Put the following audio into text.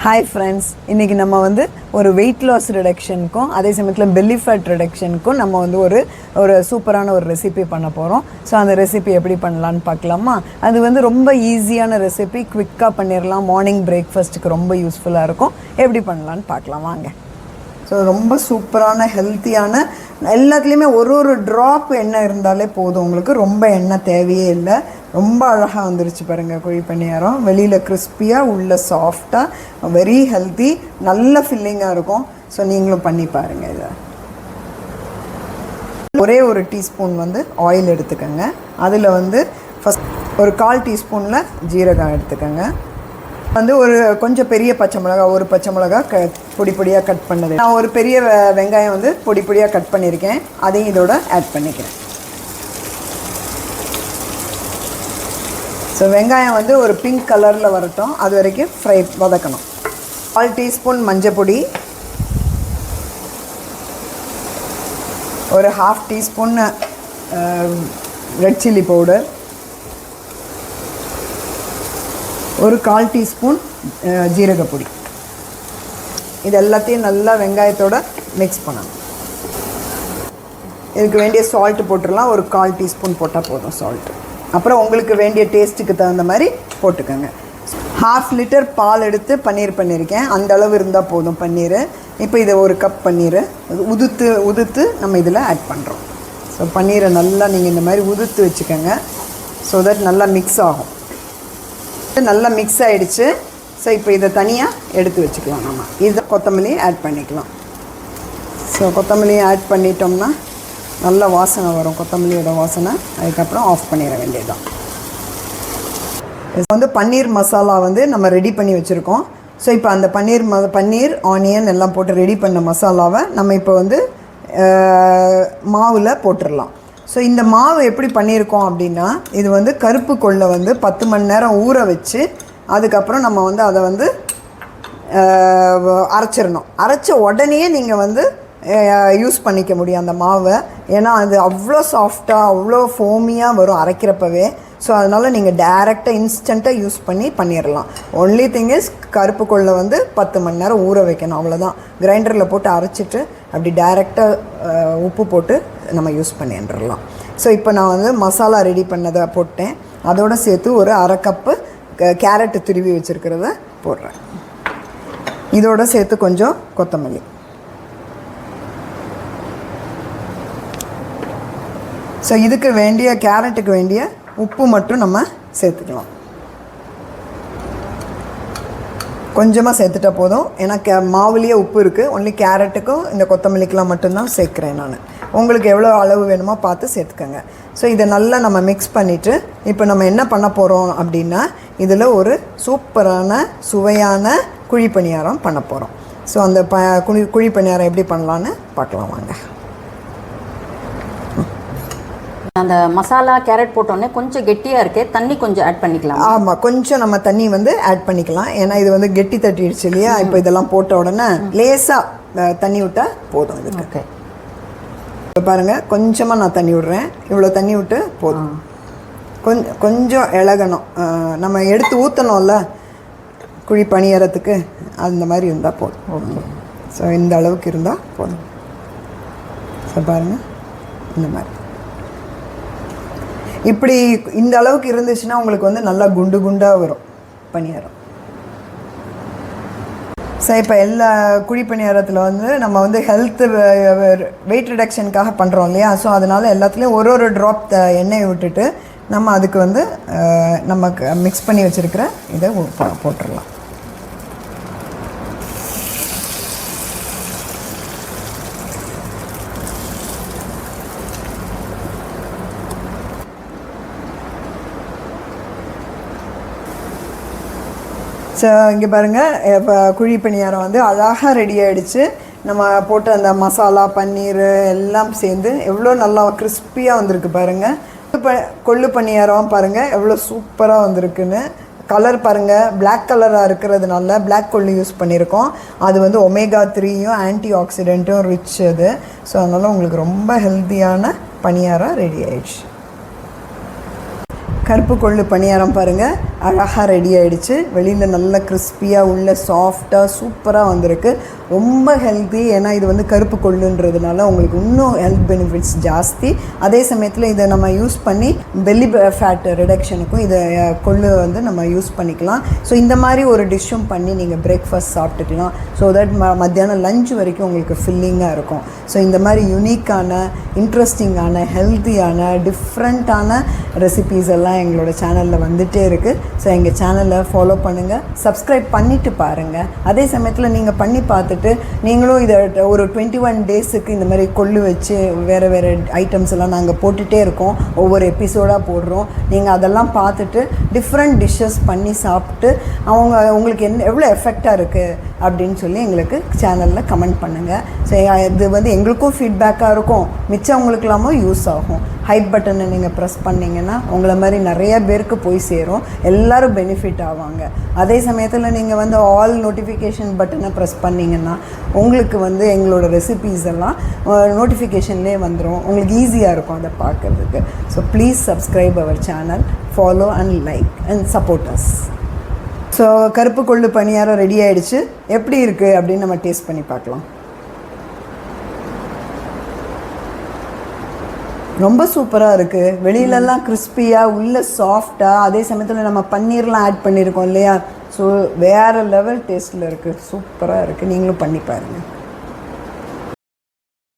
Hi friends, இன்றைக்கி நம்ம வந்து ஒரு வெயிட் லாஸ் ரிடக்ஷனுக்கும் அதே சமயத்தில் பெல்லி ஃபேட் ரிடக்ஷனுக்கும் நம்ம வந்து ஒரு சூப்பரான ஒரு ரெசிபி பண்ண போகிறோம். ஸோ அந்த ரெசிபி எப்படி பண்ணலான்னு பார்க்கலாமா? அது வந்து ரொம்ப ஈஸியான ரெசிபி, குவிக்காக பண்ணிடலாம். மார்னிங் பிரேக்ஃபாஸ்ட்டுக்கு ரொம்ப யூஸ்ஃபுல்லாக இருக்கும். எப்படி பண்ணலான்னு பார்க்கலாம் வாங்க. ஸோ ரொம்ப சூப்பரான ஹெல்த்தியான, எல்லாத்துலேயுமே ஒரு ட்ராப் எண்ணெய் இருந்தாலே போதும் உங்களுக்கு. ரொம்ப எண்ணெய் தேவையே இல்லை. ரொம்ப அழகாக வந்துருச்சு பாருங்கள் குழி பணியாரம். வெளியில் கிறிஸ்பியாக, உள்ள சாஃப்டாக, வெரி ஹெல்த்தி, நல்ல ஃபில்லிங்காக இருக்கும். ஸோ நீங்களும் பண்ணி பாருங்கள். இதை ஒரே ஒரு டீஸ்பூன் வந்து ஆயில் எடுத்துக்கோங்க. அதில் வந்து ஃபஸ்ட் ஒரு 1/4 டீஸ்பூனில் ஜீரகம் எடுத்துக்கோங்க. வந்து ஒரு கொஞ்சம் பெரிய பச்சை மிளகா, ஒரு பச்சை மிளகா பொடி பொடியாக கட் பண்ணது. நான் ஒரு பெரிய வெங்காயம் வந்து பொடி பொடியாக கட் பண்ணியிருக்கேன். அதையும் இதோட ஆட் பண்ணிக்கிறேன். ஸோ வெங்காயம் வந்து ஒரு பிங்க் கலரில் வரட்டும், அது வரைக்கும் வதக்கணும். 1/4 டீஸ்பூன் மஞ்சள் பொடி, ஒரு 1/2 டீஸ்பூன் ரெட் சில்லி பவுடர், ஒரு 1/4 டீஸ்பூன் ஜீரகப்பொடி. இது எல்லாத்தையும் நல்லா வெங்காயத்தோடு மிக்ஸ் பண்ணணும். இதுக்கு வேண்டிய சால்ட்டு போட்டுடலாம். ஒரு 1/4 டீஸ்பூன் போட்டால் போதும் சால்ட்டு. அப்புறம் உங்களுக்கு வேண்டிய டேஸ்ட்டுக்கு தகுந்த மாதிரி போட்டுக்கோங்க. 1/2 லிட்டர் பால் எடுத்து பன்னீர் பண்ணியிருக்கேன். அந்த அளவு இருந்தால் போதும் பன்னீர். இப்போ இதை ஒரு கப் பன்னீர் உதுத்து நம்ம இதில் ஆட் பண்ணுறோம். ஸோ பன்னீரை நல்லா நீங்கள் இந்த மாதிரி உதுத்து வச்சுக்கோங்க. ஸோ தட் நல்லா மிக்ஸ் ஆகும். நல்லா மிக்ஸ் ஆகிடுச்சு. ஸோ இப்போ இதை தனியாக எடுத்து வச்சுக்கலாம். நம்ம இதை கொத்தமல்லி ஆட் பண்ணிக்கலாம். ஸோ கொத்தமல்லியை ஆட் பண்ணிட்டோம்னா நல்ல வாசனை வரும், கொத்தமல்லியோட வாசனை. அதுக்கப்புறம் ஆஃப் பண்ணிட வேண்டியதுதான். வந்து பன்னீர் மசாலா வந்து நம்ம ரெடி பண்ணி வச்சுருக்கோம். ஸோ இப்போ அந்த பன்னீர் ஆனியன் எல்லாம் போட்டு ரெடி பண்ண மசாலாவை நம்ம இப்போ வந்து மாவில் போட்டுடலாம். ஸோ இந்த மாவு எப்படி பண்ணியிருக்கோம் அப்படின்னா, இது வந்து கருப்பு கொள்ளை வந்து 10 மணி நேரம் ஊற வச்சு அதுக்கப்புறம் நம்ம வந்து அதை வந்து அரைச்சிடணும். அரைச்ச உடனே நீங்கள் வந்து யூஸ் பண்ணிக்க முடியும் அந்த மாவை. ஏன்னா அது அவ்வளோ சாஃப்டாக, அவ்வளோ ஃபோமியாக வரும் அரைக்கிறப்பவே. ஸோ அதனால் நீங்கள் டைரெக்டாக இன்ஸ்டண்ட்டாக யூஸ் பண்ணிடலாம். ஒன்லி திங் இஸ் கருப்பு கொள்ளை வந்து 10 மணி நேரம் ஊற வைக்கணும், அவ்வளோதான். கிரைண்டரில் போட்டு அரைச்சிட்டு அப்படி டைரெக்டாக உப்பு போட்டு நம்ம யூஸ் பண்ணிடலாம். ஸோ இப்போ நான் வந்து மசாலா ரெடி பண்ணதை போட்டேன். அதோடு சேர்த்து ஒரு 1/2 கப்பு கேரட்டு துருவி வச்சுருக்கிறத போடுறேன். இதோடு சேர்த்து கொஞ்சம் கொத்தமல்லி. ஸோ இதுக்கு வேண்டிய, கேரட்டுக்கு வேண்டிய உப்பு மட்டும் நம்ம சேர்த்துக்கலாம். கொஞ்சமாக சேர்த்துட்டா போதும். ஏன்னா மாவுலேயே உப்பு இருக்குது. ஒன்லி கேரட்டுக்கும் இந்த கொத்தமல்லிக்கெலாம் மட்டும்தான் சேர்க்குறேன் நான். உங்களுக்கு எவ்வளோ அளவு வேணுமோ பார்த்து சேர்த்துக்கோங்க. ஸோ இதை நல்லா நம்ம மிக்ஸ் பண்ணிவிட்டு இப்போ நம்ம என்ன பண்ண போகிறோம் அப்படின்னா, இதில் ஒரு சூப்பரான சுவையான குழி பணியாரம் பண்ண போகிறோம். ஸோ அந்த குழி பணியாரம் எப்படி பண்ணலான்னு பார்க்கலாம் வாங்க. அந்த மசாலா கேரட் போட்டோன்னே கொஞ்சம் கெட்டியாக இருக்கே, தண்ணி கொஞ்சம் ஆட் பண்ணிக்கலாம். ஆமாம், கொஞ்சம் நம்ம தண்ணி வந்து ஆட் பண்ணிக்கலாம். ஏன்னா இது வந்து கெட்டி தட்டிடுச்சு இல்லையா? இப்போ இதெல்லாம் போட்ட உடனே லேசாக தண்ணி விட்டால் போதும் இதுக்கு. ஓகே, இப்போ பாருங்கள், கொஞ்சமாக நான் தண்ணி விடுறேன். இவ்வளோ தண்ணி விட்டு போதும். கொஞ்சம் இளகணும். நம்ம எடுத்து ஊற்றணும்ல குழி பணியாரத்துக்கு, அந்த மாதிரி இருந்தால் போதும். ஓகே, ஸோ இந்த அளவுக்கு இருந்தால் போதும். ஸோ பாருங்கள், இந்த மாதிரி இப்படி இந்த அளவுக்கு இருந்துச்சுன்னா உங்களுக்கு வந்து நல்லா குண்டு குண்டாக வரும் பணியாரம். ஸோ இப்போ எல்லா குழி பணியாரத்தில் வந்து நம்ம வந்து ஹெல்த்து வெயிட் ரிடக்ஷனுக்காக பண்ணுறோம் இல்லையா? ஸோ அதனால் எல்லாத்துலேயும் ஒரு ட்ராப் எண்ணெயை விட்டுட்டு நம்ம அதுக்கு வந்து நமக்கு மிக்ஸ் பண்ணி வச்சுருக்கிற இதை போட்டுடலாம். ஸோ இங்கே பாருங்கள், இப்போ குழி பணியாரம் வந்து அழகாக ரெடி ஆகிடுச்சு. நம்ம போட்ட அந்த மசாலா, பன்னீர் எல்லாம் சேர்ந்து எவ்வளோ நல்லா கிறிஸ்பியாக வந்திருக்கு பாருங்கள். கொள்ளு பணியாரம் பாருங்கள் எவ்வளோ சூப்பராக வந்திருக்குன்னு. கலர் பாருங்கள், பிளாக் கலராக இருக்கிறதுனால பிளாக் கொள்ளு யூஸ் பண்ணியிருக்கோம். அது வந்து ஒமேகா 3யும் ஆன்டி ஆக்சிடென்ட்டும் ரிச் அது. ஸோ அதனால் உங்களுக்கு ரொம்ப ஹெல்த்தியான பணியாரம் ரெடி ஆயிடுச்சு. கருப்பு கொள்ளு பணியாரம் பாருங்கள் அழகாக ரெடி ஆகிடுச்சு. வெளியில் நல்ல கிறிஸ்பியாக உள்ள சாஃப்டாக சூப்பராக வந்திருக்கு. ரொம்ப ஹெல்த்தி. ஏன்னா இது வந்து கருப்பு கொள்ளுன்றதுனால உங்களுக்கு இன்னும் ஹெல்த் பெனிஃபிட்ஸ் ஜாஸ்தி. அதே சமயத்தில் இதை நம்ம யூஸ் பண்ணி பெல்லி ஃபேட் ரிடக்ஷனுக்கும் இதை கொள்ளு வந்து நம்ம யூஸ் பண்ணிக்கலாம். ஸோ இந்த மாதிரி ஒரு டிஷ்ஷும் பண்ணி நீங்கள் பிரேக்ஃபாஸ்ட் சாப்பிட்டுக்கலாம். ஸோ தட் மத்தியானம் லஞ்ச் வரைக்கும் உங்களுக்கு ஃபில்லிங்காக இருக்கும். ஸோ இந்த மாதிரி யூனிக்கான இன்ட்ரெஸ்டிங்கான ஹெல்த்தியான டிஃப்ரெண்ட்டான ரெசிபீஸ் எல்லாம் எங்களோட சேனலில் வந்துகிட்டே இருக்குது. ஸோ எங்கள் சேனலை ஃபாலோ பண்ணுங்கள், சப்ஸ்கிரைப் பண்ணிவிட்டு பாருங்கள். அதே சமயத்தில் நீங்கள் பண்ணி பார்த்துட்டு நீங்களும் இதை ஒரு 21 டேஸுக்கு இந்த மாதிரி கொள்ளு வச்சு வேறு வேறு ஐட்டம்ஸ் எல்லாம் நாங்கள் போட்டுகிட்டே இருக்கோம். ஒவ்வொரு எபிசோடாக போடுறோம். நீங்கள் அதெல்லாம் பார்த்துட்டு டிஃப்ரெண்ட் டிஷ்ஷஸ் பண்ணி சாப்பிட்டு உங்களுக்கு எவ்வளோ எஃபெக்டாக இருக்குது அப்படின்னு சொல்லி எங்களுக்கு சேனலில் கமெண்ட் பண்ணுங்கள். ஸோ இது வந்து எங்களுக்கும் ஃபீட்பேக்காக இருக்கும், மிச்சவங்களுக்கெல்லாமும் யூஸ் ஆகும். ஹைப் பட்டனை நீங்கள் ப்ரெஸ் பண்ணிங்கன்னா உங்களை மாதிரி நிறைய பேருக்கு போய் சேரும், எல்லோரும் பெனிஃபிட் ஆவாங்க. அதே சமயத்தில் நீங்கள் வந்து ஆல் நோட்டிஃபிகேஷன் பட்டனை ப்ரெஸ் பண்ணிங்கன்னா உங்களுக்கு வந்து எங்களோட ரெசிபீஸ் எல்லாம் நோட்டிஃபிகேஷன்லேயே வந்துடும். உங்களுக்கு ஈஸியாக இருக்கும் அதை பார்க்குறதுக்கு. So please subscribe our channel, follow and like and support us. So கருப்பு கொள்ளு பணியாரம் ரெடி ஆகிடுச்சு. எப்படி இருக்குது அப்படின்னு நம்ம டேஸ்ட் பண்ணி பார்க்கலாம். ரொம்ப சூப்பராக இருக்குது. வெளியிலலாம் கிறிஸ்பியாக உள்ள சாஃப்டாக, அதே சமயத்தில் நம்ம பன்னீர்லாம் ஆட் பண்ணியிருக்கோம் இல்லையா. ஸோ வேறு லெவல் டேஸ்ட்டில் இருக்குது. சூப்பராக இருக்குது. நீங்களும் பண்ணி பாருங்கள்.